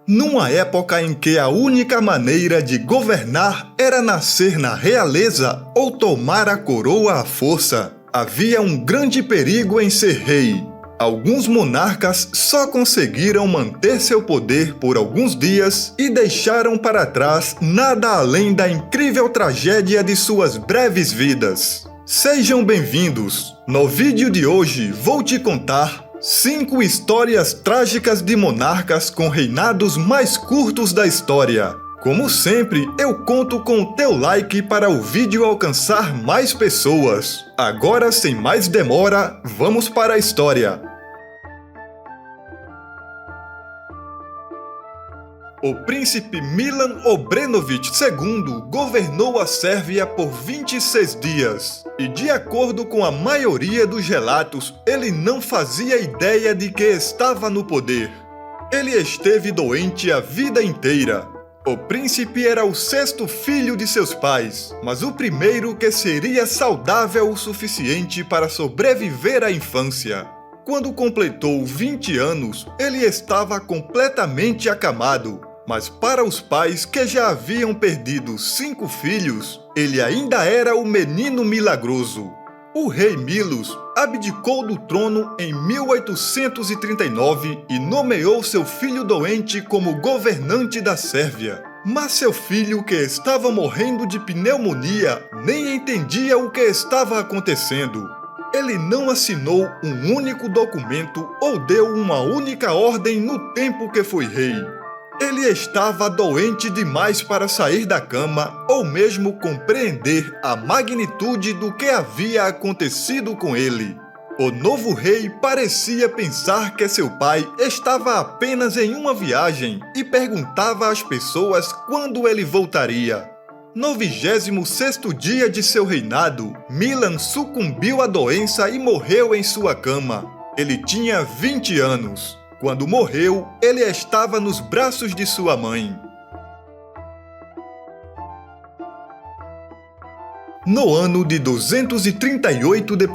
Numa época em que a única maneira de governar era nascer na realeza ou tomar a coroa à força, havia um grande perigo em ser rei. Alguns monarcas só conseguiram manter seu poder por alguns dias e deixaram para trás nada além da incrível tragédia de suas breves vidas. Sejam bem-vindos! No vídeo de hoje vou te contar 5 histórias trágicas de monarcas com reinados mais curtos da história. Como sempre, eu conto com o teu like para o vídeo alcançar mais pessoas. Agora, sem mais demora, vamos para a história. O príncipe Milan Obrenović II governou a Sérvia por 26 dias, e de acordo com a maioria dos relatos, ele não fazia ideia de que estava no poder. Ele esteve doente a vida inteira. O príncipe era o 6º filho de seus pais, mas o primeiro que seria saudável o suficiente para sobreviver à infância. Quando completou 20 anos, ele estava completamente acamado. Mas para os pais que já haviam perdido 5 filhos, ele ainda era o menino milagroso. O rei Milos abdicou do trono em 1839 e nomeou seu filho doente como governante da Sérvia. Mas seu filho, que estava morrendo de pneumonia, nem entendia o que estava acontecendo. Ele não assinou um único documento ou deu uma única ordem no tempo que foi rei. Ele estava doente demais para sair da cama ou mesmo compreender a magnitude do que havia acontecido com ele. O novo rei parecia pensar que seu pai estava apenas em uma viagem e perguntava às pessoas quando ele voltaria. No 26º dia de seu reinado, Milan sucumbiu à doença e morreu em sua cama. Ele tinha 20 anos. Quando morreu, ele estava nos braços de sua mãe. No ano de 238 d.C.,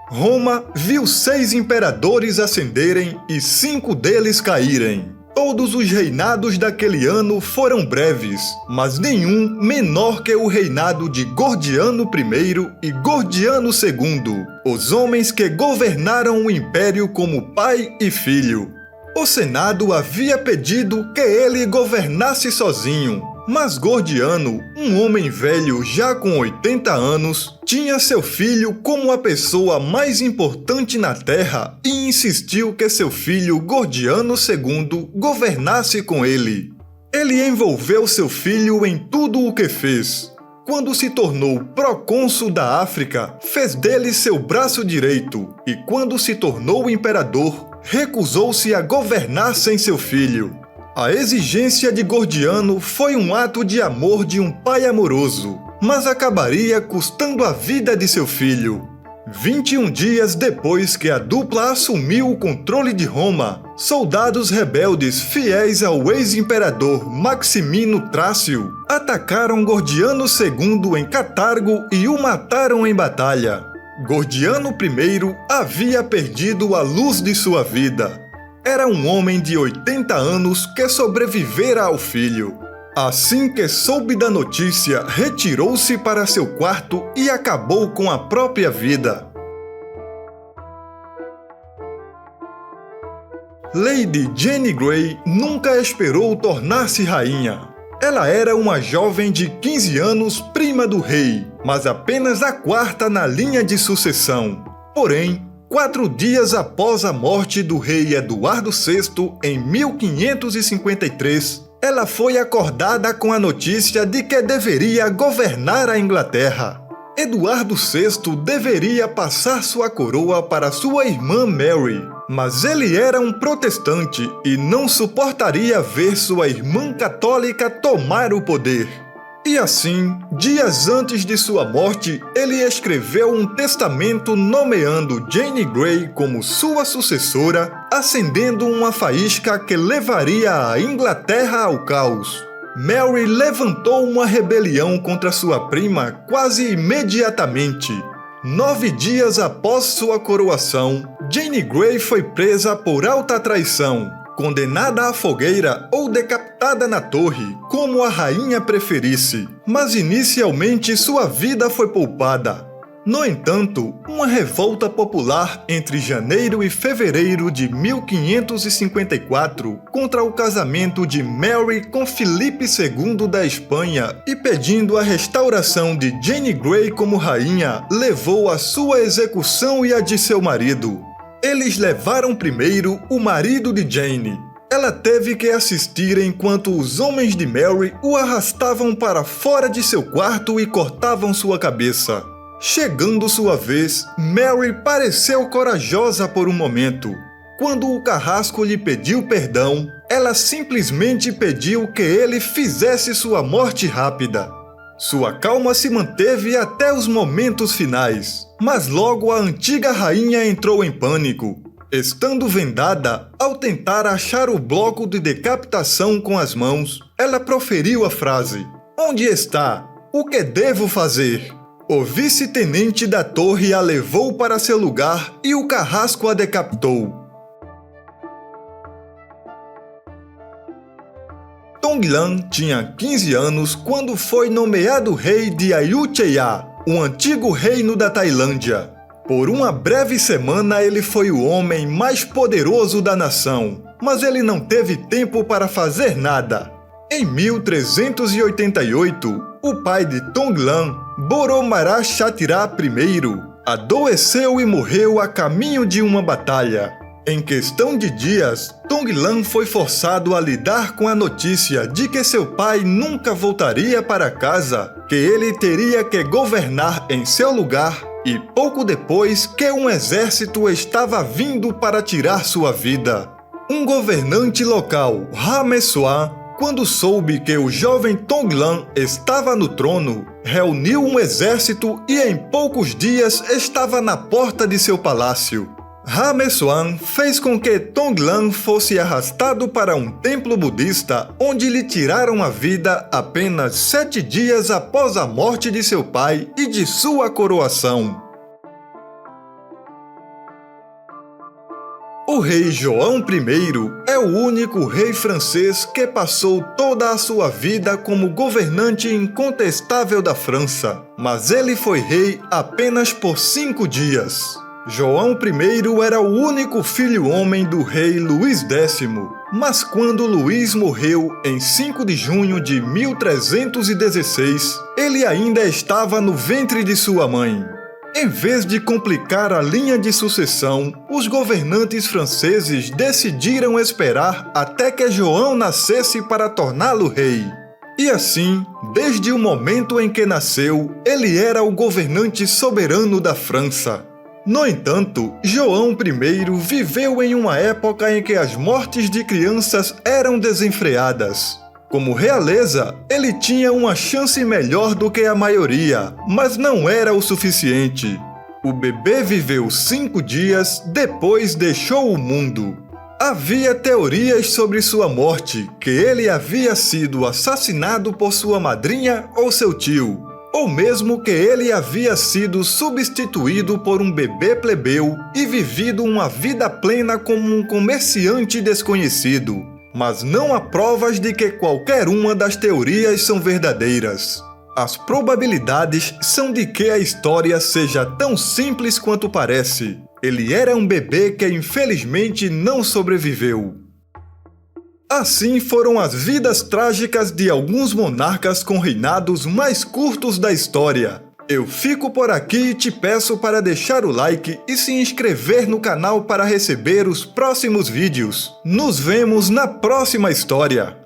Roma viu 6 imperadores ascenderem e 5 deles caírem. Todos os reinados daquele ano foram breves, mas nenhum menor que o reinado de Gordiano I e Gordiano II, os homens que governaram o império como pai e filho. O Senado havia pedido que ele governasse sozinho, mas Gordiano, um homem velho já com 80 anos, tinha seu filho como a pessoa mais importante na Terra e insistiu que seu filho Gordiano II governasse com ele. Ele envolveu seu filho em tudo o que fez. Quando se tornou procônsul da África, fez dele seu braço direito, e quando se tornou imperador, recusou-se a governar sem seu filho. A exigência de Gordiano foi um ato de amor de um pai amoroso, mas acabaria custando a vida de seu filho. 21 dias depois que a dupla assumiu o controle de Roma, soldados rebeldes fiéis ao ex-imperador Maximino Trácio atacaram Gordiano II em Catargo e o mataram em batalha. Gordiano I havia perdido a luz de sua vida. Era um homem de 80 anos que sobrevivera ao filho. Assim que soube da notícia, retirou-se para seu quarto e acabou com a própria vida. Lady Jane Grey nunca esperou tornar-se rainha. Ela era uma jovem de 15 anos, prima do rei, mas apenas a 4ª na linha de sucessão. Porém, 4 dias após a morte do rei Eduardo VI, em 1553, ela foi acordada com a notícia de que deveria governar a Inglaterra. Eduardo VI deveria passar sua coroa para sua irmã Mary, mas ele era um protestante e não suportaria ver sua irmã católica tomar o poder. E assim, dias antes de sua morte, ele escreveu um testamento nomeando Jane Grey como sua sucessora, acendendo uma faísca que levaria a Inglaterra ao caos. Mary levantou uma rebelião contra sua prima quase imediatamente. 9 dias após sua coroação, Jane Grey foi presa por alta traição. condenada à fogueira ou decapitada na torre, como a rainha preferisse, mas inicialmente sua vida foi poupada. No entanto, uma revolta popular entre janeiro e fevereiro de 1554 contra o casamento de Mary com Filipe II da Espanha e pedindo a restauração de Jane Grey como rainha, levou à sua execução e a de seu marido. Eles levaram primeiro o marido de Jane. Ela teve que assistir enquanto os homens de Mary o arrastavam para fora de seu quarto e cortavam sua cabeça. Chegando sua vez, Mary pareceu corajosa por um momento. Quando o carrasco lhe pediu perdão, ela simplesmente pediu que ele fizesse sua morte rápida. Sua calma se manteve até os momentos finais, mas logo a antiga rainha entrou em pânico. Estando vendada, ao tentar achar o bloco de decapitação com as mãos, ela proferiu a frase: "Onde está? O que devo fazer?" O vice-tenente da torre a levou para seu lugar e o carrasco a decapitou. Tonglan tinha 15 anos quando foi nomeado rei de Ayutthaya, um antigo reino da Tailândia. Por uma breve semana ele foi o homem mais poderoso da nação, mas ele não teve tempo para fazer nada. Em 1388, o pai de Tonglan, Boromara Kshatriya I, adoeceu e morreu a caminho de uma batalha. Em questão de dias, Tonglan foi forçado a lidar com a notícia de que seu pai nunca voltaria para casa, que ele teria que governar em seu lugar, e pouco depois que um exército estava vindo para tirar sua vida. Um governante local, Rameswaran, quando soube que o jovem Tonglan estava no trono, reuniu um exército e em poucos dias estava na porta de seu palácio. Rameswaran fez com que Tonglan fosse arrastado para um templo budista, onde lhe tiraram a vida apenas 7 dias após a morte de seu pai e de sua coroação. O rei João I é o único rei francês que passou toda a sua vida como governante incontestável da França, mas ele foi rei apenas por 5 dias. João I era o único filho homem do rei Luís X, mas quando Luís morreu em 5 de junho de 1316, ele ainda estava no ventre de sua mãe. Em vez de complicar a linha de sucessão, os governantes franceses decidiram esperar até que João nascesse para torná-lo rei. E assim, desde o momento em que nasceu, ele era o governante soberano da França. No entanto, João I viveu em uma época em que as mortes de crianças eram desenfreadas. Como realeza, ele tinha uma chance melhor do que a maioria, mas não era o suficiente. O bebê viveu 5 dias, depois deixou o mundo. Havia teorias sobre sua morte, que ele havia sido assassinado por sua madrinha ou seu tio, ou mesmo que ele havia sido substituído por um bebê plebeu e vivido uma vida plena como um comerciante desconhecido. Mas não há provas de que qualquer uma das teorias são verdadeiras. As probabilidades são de que a história seja tão simples quanto parece. Ele era um bebê que infelizmente não sobreviveu. Assim foram as vidas trágicas de alguns monarcas com reinados mais curtos da história. Eu fico por aqui e te peço para deixar o like e se inscrever no canal para receber os próximos vídeos. Nos vemos na próxima história!